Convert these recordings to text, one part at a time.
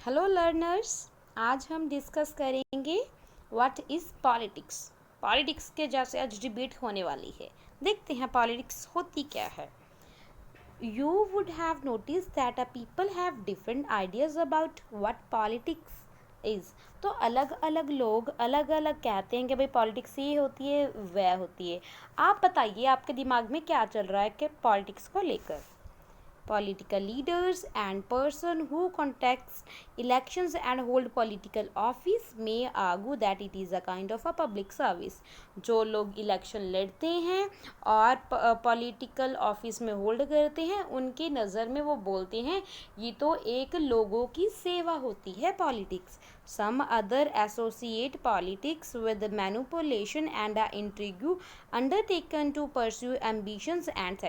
Hello learners, आज हम discuss करेंगे व्हाट इज़ पॉलिटिक्स। पॉलिटिक्स के जैसे आज डिबेट होने वाली है। देखते हैं पॉलिटिक्स होती क्या है। You would have notice that a people have different ideas about what politics is. तो अलग अलग लोग अलग अलग कहते हैं कि भाई पॉलिटिक्स ये होती है वह होती है। आप बताइए आपके दिमाग में क्या चल रहा है कि पॉलिटिक्स को लेकर। Political leaders and person who contest elections and hold political office may argue that it is a kind of a public service। जो लोग इलेक्शन लड़ते हैं और पॉलिटिकल ऑफिस में होल्ड करते हैं, उनके नज़र में वो बोलते हैं ये तो एक लोगों की सेवा होती है politics. Some other associate politics with manipulation and intrigue undertaken to pursue ambitions and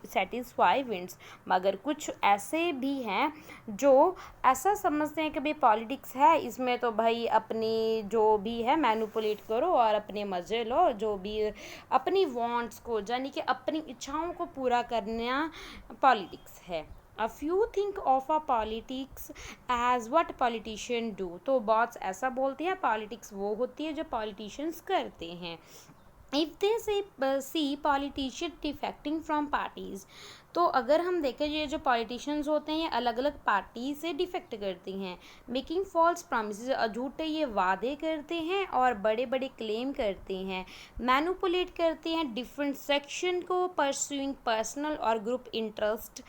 satisfy wins। मगर कुछ ऐसे भी हैं जो ऐसा समझते हैं कि भाई पॉलिटिक्स है, इसमें तो भाई अपनी जो भी है मैनिपुलेट करो और अपने मज़े लो, जो भी अपनी वांट्स को यानी कि अपनी इच्छाओं को पूरा करना पॉलिटिक्स है। A few think of a politics as what politicians do। तो बहुत ऐसा बोलते हैं पॉलिटिक्स वो होती है जो पॉलिटिशियंस करते हैं। If they say see politicians defecting from parties, तो अगर हम देखें ये जो पॉलिटिशियंस होते हैं ये अलग अलग पार्टी से डिफेक्ट करते हैं। मेकिंग फॉल्स प्रॉमिसेस, झूठे ये वादे करते हैं और बड़े बड़े क्लेम करते हैं। मैनुपुलेट करते हैं डिफरेंट सेक्शन को, परस्यूइंग पर्सनल और group interest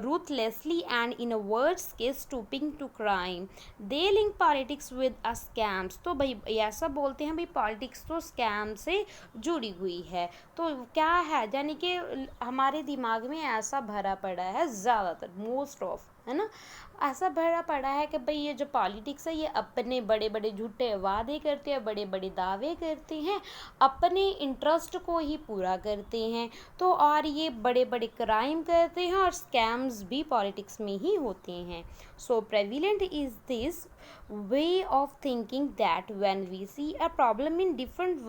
ruthlessly and in words के stooping to crime. They link politics with a scams. तो भाई ऐसा बोलते हैं भाई पॉलिटिक्स तो स्कैम से जुड़ी हुई है। तो क्या है यानी कि हमारे दिमाग में ऐसा भरा पड़ा है, ज़्यादातर मोस्ट ऑफ है ना, ऐसा भरा पड़ा है कि भाई ये जो पॉलिटिक्स है ये अपने बड़े बड़े झूठे वादे करते हैं, बड़े बड़े दावे करते हैं, अपने इंटरेस्ट को ही पूरा करते हैं। तो और ये बड़े बड़े क्राइम करते हैं और स्कैम्स भी पॉलिटिक्स में ही होते हैं। So prevalent is this way of thinking that when we see a problem in different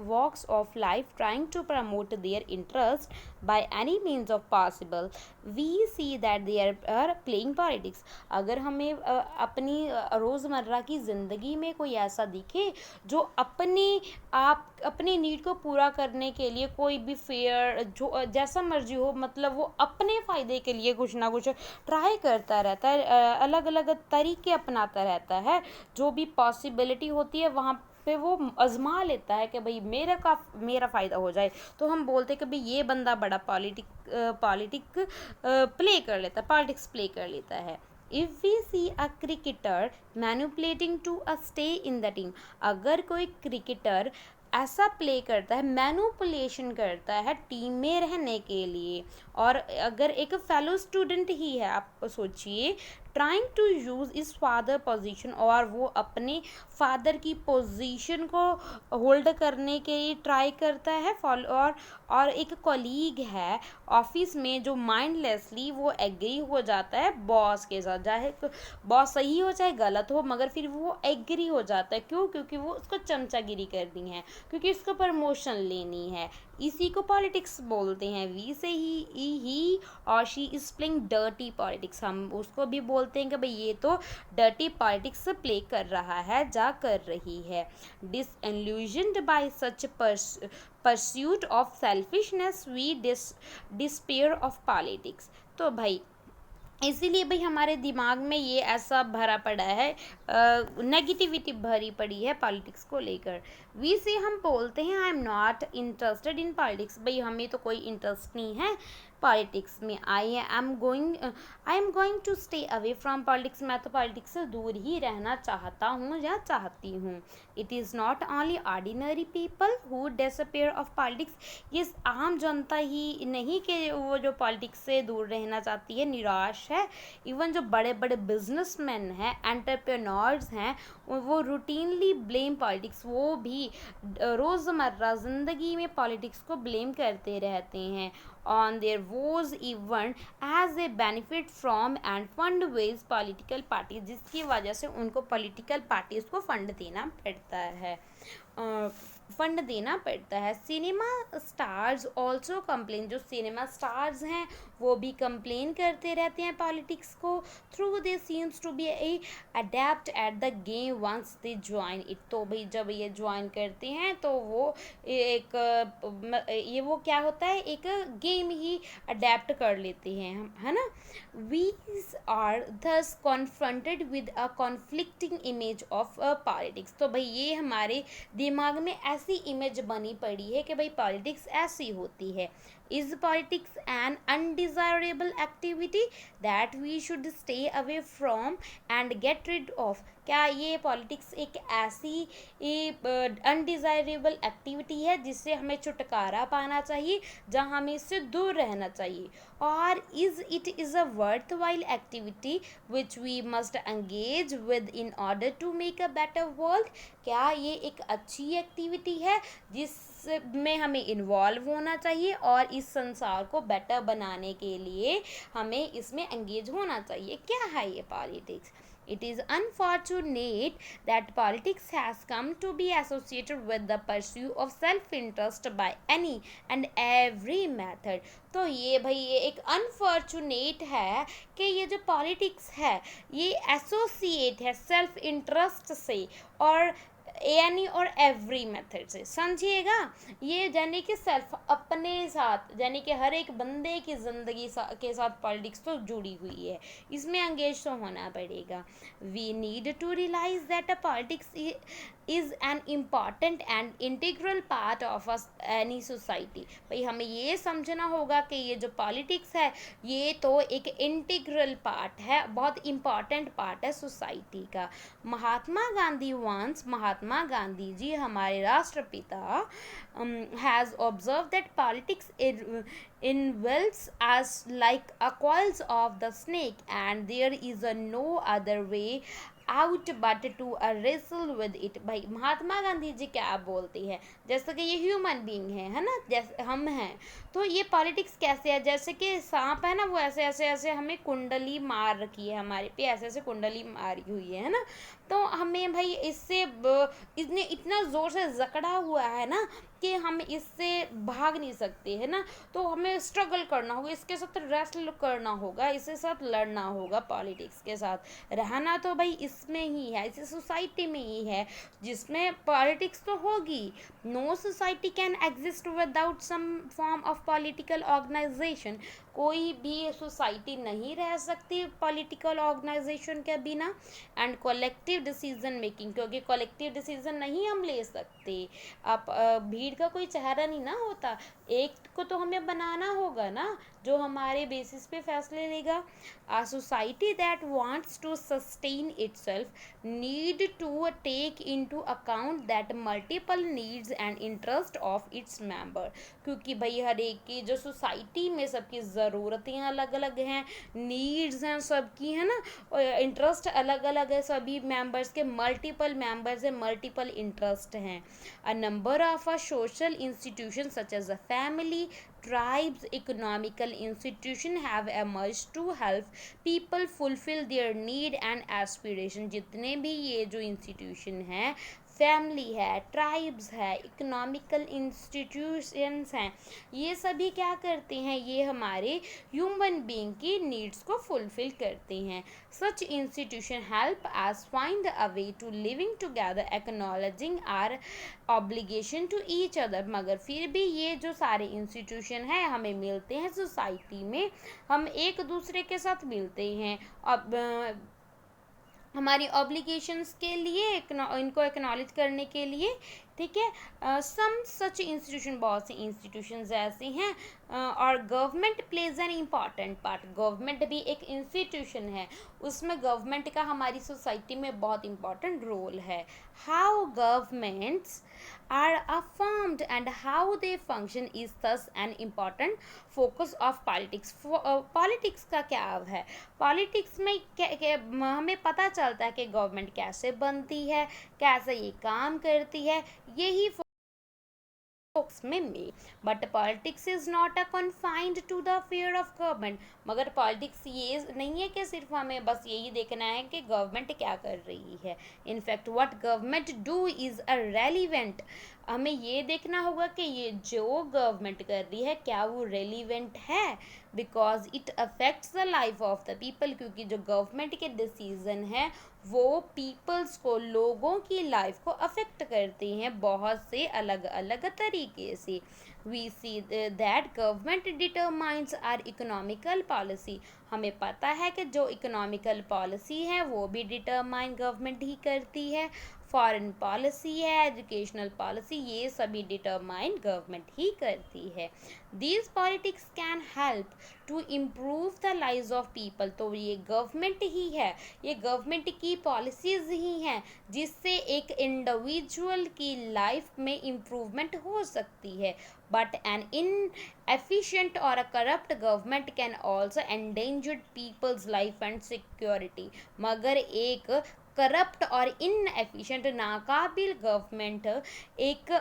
walks of life trying to promote their interest by any means of possible, we see that they are playing politics। अगर हमें अपनी रोज़मर्रा की ज़िंदगी में कोई ऐसा दिखे जो अपने नीड को पूरा करने के लिए कोई भी फेयर जो जैसा मर्जी हो, मतलब वो अपने फ़ायदे के लिए कुछ ना कुछ ट्राई करता रहता है, अलग अलग तरीके अपनाता रहता है। जो भी पॉसिबिलिटी होती है वहाँ पे वो आजमा लेता है कि भाई मेरा फ़ायदा हो जाए। तो हम बोलते हैं कि भाई ये बंदा बड़ा पॉलिटिक्स प्ले कर लेता है। If we see a cricketer manipulating to a stay in the team, अगर कोई क्रिकेटर ऐसा प्ले करता है, मैनुपुलेशन करता है टीम में रहने के लिए, और अगर एक फेलो स्टूडेंट ही है, आप सोचिए, ट्राइंग टू यूज़ इस फादर पोजीशन, और वो अपने फादर की पोजीशन को होल्ड करने के लिए ट्राई करता है, और एक कॉलीग है ऑफिस में जो माइंडलेसली वो एग्री हो जाता है बॉस के साथ, चाहे बॉस सही हो चाहे गलत हो, मगर फिर वो एग्री हो जाता है। क्यों? क्योंकि वो उसको चमचागिरी करनी है, क्योंकि उसको प्रमोशन लेनी है। इसी को पॉलिटिक्स बोलते हैं। वी से ही और she is playing dirty politics. हम उसको भी बोलते हैं कि भाई ये तो डर्टी पॉलिटिक्स प्ले कर रहा है, जा कर रही है। Disillusioned by such pursuit of selfishness we despair of politics. तो भाई इसीलिए भाई हमारे दिमाग में ये ऐसा भरा पड़ा है, नेगेटिविटी भरी पड़ी है पॉलिटिक्स को लेकर। वी से हम बोलते हैं I am not interested in politics. भाई हमें तो कोई इंटरेस्ट नहीं है पॉलिटिक्स में। I am going to stay away from politics. मैं तो पॉलिटिक्स से दूर ही रहना चाहता हूँ या चाहती हूँ। It is not only ordinary people who disappear of politics. ये आम जनता ही नहीं कि वो जो पॉलिटिक्स से दूर रहना चाहती है निराश है। इवन जो बड़े बड़े बिजनेसमैन हैं, एंटरप्रेन्योर्स हैं, वो रूटीनली ब्लेम पॉलिटिक्स। वो भी रोज़मर्रा ज़िंदगी में पॉलिटिक्स को ब्लेम करते रहते हैं on their woes even as they benefit from and fund ways political parties, जिसकी वजह से उनको पॉलिटिकल पार्टीज़ को फंड देना पड़ता है। फंड देना पड़ता है। सिनेमा स्टार्स ऑल्सो कंप्लेन, जो सिनेमा स्टार्स हैं वो भी कंप्लेन करते रहते हैं पॉलिटिक्स को। Through they seems to be adept at the game once they join it. तो भाई जब ये ज्वाइन करते हैं तो वो एक ये वो क्या होता है, एक गेम ही अडेप्ट कर लेते हैं हम, है ना। वीज are thus confronted with a conflicting image of politics। तो भाई ये हमारे दिमाग में ऐसी इमेज बनी पड़ी है कि भाई पॉलिटिक्स ऐसी होती है। Is politics an undesirable activity that we should stay away from and get rid of. क्या ये पॉलिटिक्स एक ऐसी अनडिजायरेबल एक्टिविटी है जिससे हमें छुटकारा पाना चाहिए, जहाँ हमें इससे दूर रहना चाहिए? और is it is a worthwhile activity which we must engage with in order to make a better world? क्या ये एक अच्छी एक्टिविटी है जिसमें हमें इन्वॉल्व होना चाहिए और इस संसार को बेटर बनाने के लिए हमें इसमें एंगेज होना चाहिए? क्या है ये politics? It is unfortunate that politics has come to be associated with the pursuit of self-interest by any and every method। तो ये भाई ये एक अनफॉर्चुनेट है कि ये जो पॉलिटिक्स है ये एसोसिएट है सेल्फ इंटरेस्ट से और एनी और एवरी मेथड से, समझिएगा। ये यानी कि सेल्फ अपने साथ, यानी कि हर एक बंदे की ज़िंदगी के साथ पॉलिटिक्स तो जुड़ी हुई है, इसमें एंगेज तो होना पड़ेगा। We need to realise that a politics is an important and integral part of any society. भाई हमें ये समझना होगा कि ये जो पॉलिटिक्स है ये तो एक इंटीग्रल पार्ट है, बहुत इम्पॉर्टेंट पार्ट है सोसाइटी का। महात्मा गांधी जी हमारे राष्ट्रपिता has observe that politics involves us like a coils of the snake and there is a no other way out but to wrestle with it। भाई महात्मा गांधी जी क्या बोलते हैं, जैसे कि ये ह्यूमन बीइंग है ना, जैसे हम हैं, तो ये पॉलिटिक्स कैसे है, जैसे कि सांप है ना, वो ऐसे ऐसे ऐसे हमें कुंडली मार रखी है, हमारे पे ऐसे ऐसे कुंडली मारी हुई है ना, तो हमें भाई इससे इसने इतना ज़ोर से जकड़ा हुआ है ना कि हम इससे भाग नहीं सकते, है ना। तो हमें स्ट्रगल करना होगा, इसके साथ रेसल करना होगा, इसके साथ लड़ना होगा, पॉलिटिक्स के साथ रहना तो भाई इसमें ही है, इस सोसाइटी में ही है जिसमें पॉलिटिक्स तो होगी। No society can exist without some form of political organisation. कोई भी सोसाइटी नहीं रह सकती पॉलिटिकल ऑर्गेनाइजेशन के बिना। एंड कलेक्टिव डिसीजन मेकिंग, क्योंकि कलेक्टिव डिसीजन नहीं हम ले सकते, आप भीड़ का कोई चेहरा नहीं ना होता, एक को तो हमें बनाना होगा ना जो हमारे बेसिस पे फैसले लेगा। A society that wants to sustain itself need to take into account that multiple needs and interest of its member। क्योंकि भाई हर एक की जो सोसाइटी में सबकी ज़रूरतें अलग अलग हैं, नीड्स हैं सबकी, है ना, और इंटरेस्ट अलग अलग है सभी मेंबर्स के, मल्टीपल मेंबर्स हैं, मल्टीपल इंटरेस्ट हैं। A number of a social institution such as a family, tribes, economical institution have emerged to help people fulfill their need and aspiration। जितने भी ये जो इंस्टीट्यूशन हैं, फैमिली है, ट्राइब्स है, इकोनॉमिकल इंस्टीट्यूशंस हैं, ये सभी क्या करते हैं, ये हमारे ह्यूमन बीइंग की नीड्स को फुलफिल करते हैं। Such institution help us find a way to living together acknowledging our obligation to each other. मगर फिर भी ये जो सारे इंस्टीट्यूशन हैं हमें मिलते हैं सोसाइटी में, हम एक दूसरे के साथ मिलते हैं, अब हमारी ऑब्लिगेशंस के लिए, इनको एक्नॉलेज करने के लिए, ठीक है। सम सच इंस्टीट्यूशन, बहुत से इंस्टीट्यूशंस ऐसे हैं, और government plays an important part. Government भी एक इंस्टीट्यूशन है, उसमें गवर्नमेंट का हमारी सोसाइटी में बहुत इम्पॉर्टेंट रोल है। How governments are affirmed and how they function is thus an important focus of politics। Politics का क्या है, पॉलिटिक्स में हमें पता चलता है कि गवर्नमेंट कैसे बनती है, कैसे ये काम करती है, यही जोक्स में but politics is not a confined to the fair of government. मगर पॉलिटिक्स ये नहीं है कि सिर्फ हमें बस यही देखना है कि गवर्नमेंट क्या कर रही है। In fact what government do is a relevant. हमें ये देखना होगा कि ये जो गवर्नमेंट कर रही है क्या वो रेलिवेंट है, because it affects the life of the people. क्योंकि जो गवर्नमेंट के डिसीजन हैं वो पीपल्स को, लोगों की लाइफ को अफेक्ट करते हैं बहुत से अलग अलग तरीके से। We see that government determines our economical policy. हमें पता है कि जो इकोनॉमिकल पॉलिसी है वो भी डिटरमाइन गवर्नमेंट ही करती है। फॉरेन पॉलिसी है, एजुकेशनल पॉलिसी, ये सभी डिटरमाइन गवर्नमेंट ही करती है। These politics can help to improve the lives of people. तो ये गवर्नमेंट ही है, ये गवर्नमेंट की पॉलिसीज़ ही हैं जिससे एक इंडिविजुअल की लाइफ में इम्प्रूवमेंट हो सकती है। But an inefficient or a corrupt government can also endanger people's life and security। मगर एक करप्ट और इनएफिशिएंट, नाकाबिल गवर्नमेंट एक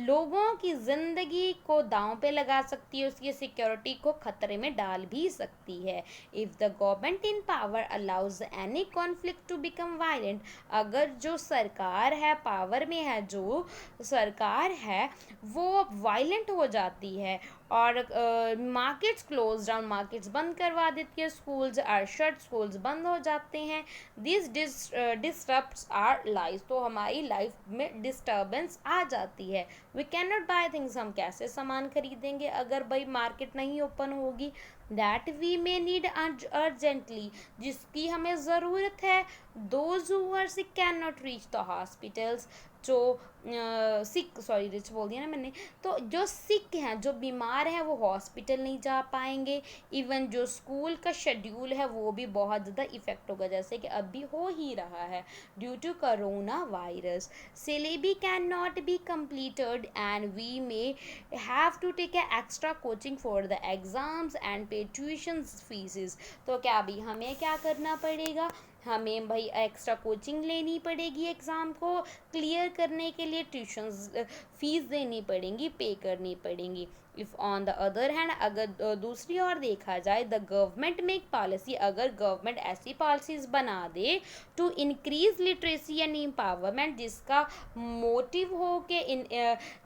लोगों की ज़िंदगी को दांव पे लगा सकती है, उसकी सिक्योरिटी को खतरे में डाल भी सकती है। If the government in power allows any conflict to become violent. अगर जो सरकार है, पावर में है जो सरकार है, वो वायलेंट हो जाती है और मार्केट्स क्लोज डाउन, मार्केट्स बंद करवा देती है, स्कूल्स आर शट, स्कूल्स बंद हो जाते हैं। This disturbs our life. तो हमारी लाइफ में डिस्टर्बेंस आ जाती है। We can not buy things. हम कैसे सामान खरीदेंगे अगर भाई मार्केट नहीं ओपन होगी। That we may need urgently, जिसकी हमें ज़रूरत है। Those who are sick can not reach the hospitals. जो सिक, सॉरी रिच बोल दिया ना मैंने, तो जो सिक हैं, जो बीमार हैं, वो हॉस्पिटल नहीं जा पाएंगे। इवन जो स्कूल का शेड्यूल है वो भी बहुत ज़्यादा इफ़ेक्ट होगा, जैसे कि अभी हो ही रहा है due to corona virus. Syllabi can not be completed and we may have to take a extra coaching for the exams and pay tuition fees। तो क्या अभी हमें क्या करना पड़ेगा, हमें भाई एक्स्ट्रा कोचिंग लेनी पड़ेगी एग्ज़ाम को क्लियर करने के लिए, ट्यूशन्स फीस देनी पड़ेंगी, पे करनी पड़ेंगी। If on the other hand, अगर दूसरी ओर देखा जाए, द गवर्नमेंट मेक पॉलिसी, अगर गवर्नमेंट ऐसी पॉलिसीज़ बना दे to increase literacy and empowerment, जिसका मोटिव हो कि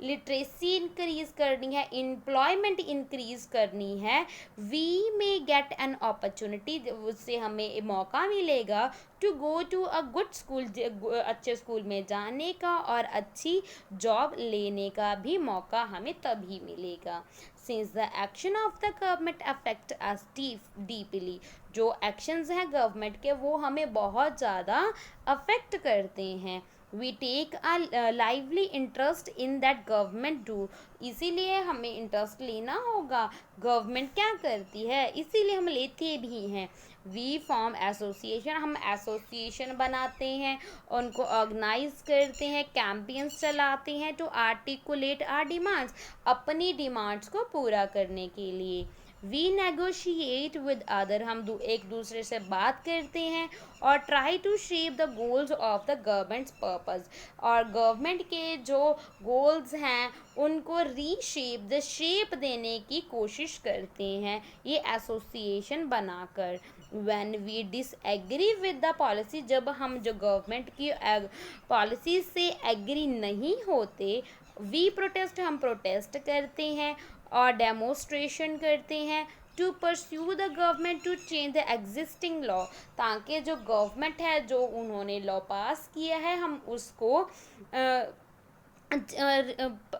लिटरेसी इंक्रीज करनी है, एम्प्लॉयमेंट इंक्रीज करनी है, we may get an opportunity, उससे हमें मौका मिलेगा to go to a good school, अच्छे स्कूल में जाने का और अच्छी जॉब लेने का भी मौका हमें तभी मिलेगा। Since the action of the government affect us deeply, जो एक्शंस हैं गवर्नमेंट के वो हमें बहुत ज़्यादा अफेक्ट करते हैं। We take a lively interest in that government do, इसीलिए हमें इंटरेस्ट लेना होगा गवर्नमेंट क्या करती है, इसीलिए हम लेते भी हैं। वी फॉर्म एसोसिएशन, हम एसोसिएशन बनाते हैं, उनको ऑर्गेनाइज करते हैं, कैंपेन्स चलाते हैं टू आर्टिकुलेट आर डिमांड्स, अपनी डिमांड्स को पूरा करने के लिए। वी नेगोशिएट विद अदर, हम एक दूसरे से बात करते हैं और try to shape the goals of the government's purpose, और गवर्नमेंट के जो गोल्स हैं उनको रीशेप, द शेप देने की कोशिश करते हैं ये एसोसिएशन बनाकर। When we disagree with the policy, जब हम जो गवर्नमेंट की पॉलिसी से एग्री नहीं होते, वी प्रोटेस्ट, हम प्रोटेस्ट करते हैं और डेमोस्ट्रेशन करते हैं to pursue the government to change the existing law, ताकि जो गवर्नमेंट है, जो उन्होंने लॉ पास किया है, हम उसको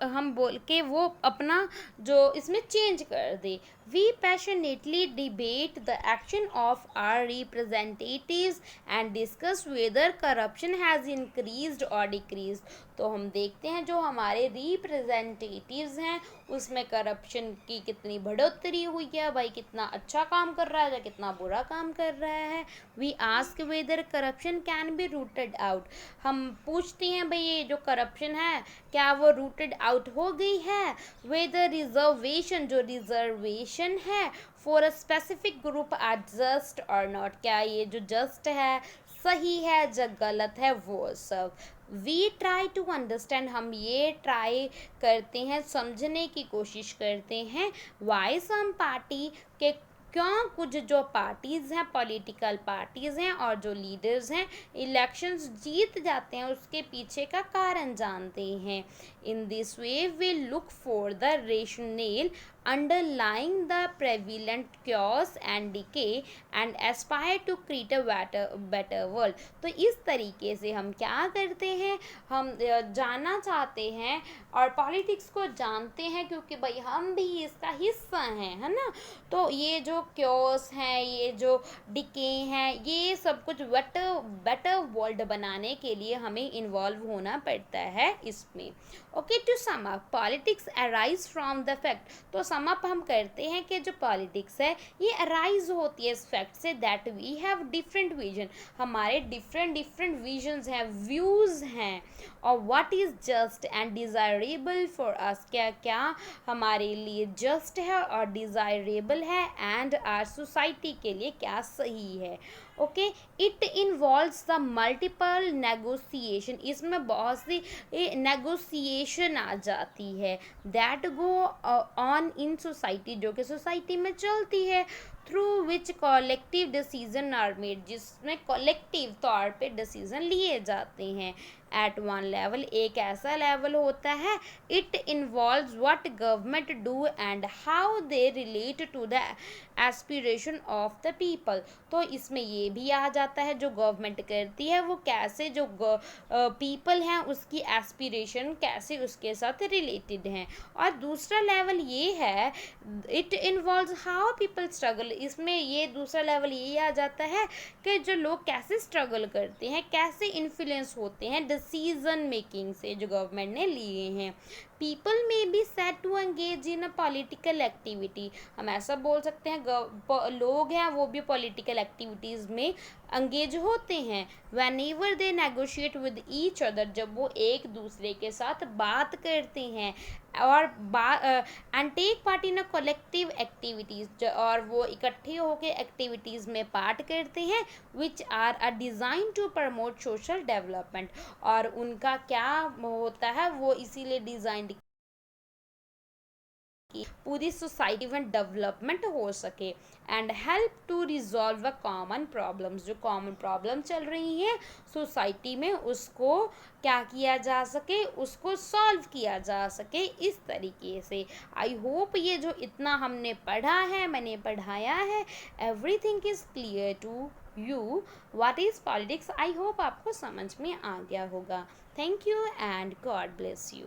हम बोल के वो अपना जो इसमें चेंज कर दे। We passionately debate the action of our representatives and discuss whether corruption has increased और डिक्रीज। तो हम देखते हैं जो हमारे रिप्रेजेंटेटिव्स हैं उसमें करप्शन की कितनी बढ़ोतरी हुई है, भाई कितना अच्छा काम कर रहा है या कितना बुरा काम कर रहा है। We ask whether corruption can be rooted out, हम पूछते हैं भाई ये जो करप्शन है क्या वो रूटेड आउट हो गई है। वेदर रिजर्वेशन, जो रिजर्वेशन है for a specific group are just और नॉट, क्या ये जो जस्ट है सही है, जो गलत है वो सब। वी ट्राई टू अंडरस्टैंड, हम ये ट्राई करते हैं, समझने की कोशिश करते हैं, वाई सम पार्टी के क्यों कुछ जो पार्टीज़ हैं, पॉलिटिकल पार्टीज़ हैं और जो लीडर्स हैं इलेक्शंस जीत जाते हैं, उसके पीछे का कारण जानते हैं। In this way we look for the rational underlying the prevalent chaos and decay and aspire to create a better world। तो इस तरीके से हम क्या करते हैं, हम जानना चाहते हैं और पॉलिटिक्स को जानते हैं, क्योंकि भाई हम भी इसका हिस्सा हैं, है ना। तो ये जो क्योस हैं, ये जो डिके हैं, ये सब कुछ बेटर वर्ल्ड बनाने के लिए हमें इन्वॉल्व होना पड़ता है इसमें। Okay, to sum up, politics arise from the fact. तो सम अप हम करते हैं कि जो पॉलिटिक्स है ये अराइज होती है इस फैक्ट से that we have different vision, हमारे डिफरेंट विजन्स हैं, व्यूज़ हैं, और what is just and desirable for us, क्या क्या हमारे लिए जस्ट है और डिज़ायरेबल है, एंड आर सोसाइटी के लिए क्या सही है। Okay, it involves the multiple negotiation, इसमें बहुत सी नेगोशिएशन आ जाती है, that go on in society, जो कि सोसाइटी में चलती है, through which collective decision are made, जिसमें कलेक्टिव तौर पे डिसीजन लिए जाते हैं। एट वन लेवल, एक ऐसा लेवल होता है, it involves what government do and how they relate to the aspiration of the people. तो इसमें ये भी आ जाता है जो गवर्नमेंट करती है वो कैसे जो पीपल हैं उसकी एस्पिरेशन कैसे उसके साथ रिलेटेड हैं। और दूसरा लेवल ये है, it involves how people struggle, इसमें ये दूसरा लेवल ये आ जाता है कि जो लोग कैसे स्ट्रगल करते हैं, कैसे इन्फ्लुएंस होते हैं डिसीजन मेकिंग से जो गवर्नमेंट ने लिए हैं। People may be said to engage in a political activity, हम ऐसा बोल सकते हैं लोग हैं वो भी पॉलिटिकल एक्टिविटीज़ में एंगेज होते हैं। Van ever they negotiate with each other, जब वो एक दूसरे के साथ बात करते हैं और and take part in a collective activities, और वो इकट्ठे होकर एक्टिविटीज़ में पार्ट करते हैं, which are a design to promote social development, और उनका क्या होता है वो इसीलिए डिज़ाइन की पूरी सोसाइटी में डेवलपमेंट हो सके, and help to resolve a common problems, जो कॉमन प्रॉब्लम चल रही हैं सोसाइटी में उसको क्या किया जा सके, उसको सॉल्व किया जा सके इस तरीके से। आई होप ये जो इतना हमने पढ़ा है, मैंने पढ़ाया है, everything is clear to you what is politics. I hope आपको समझ में आ गया होगा। Thank you and God bless you.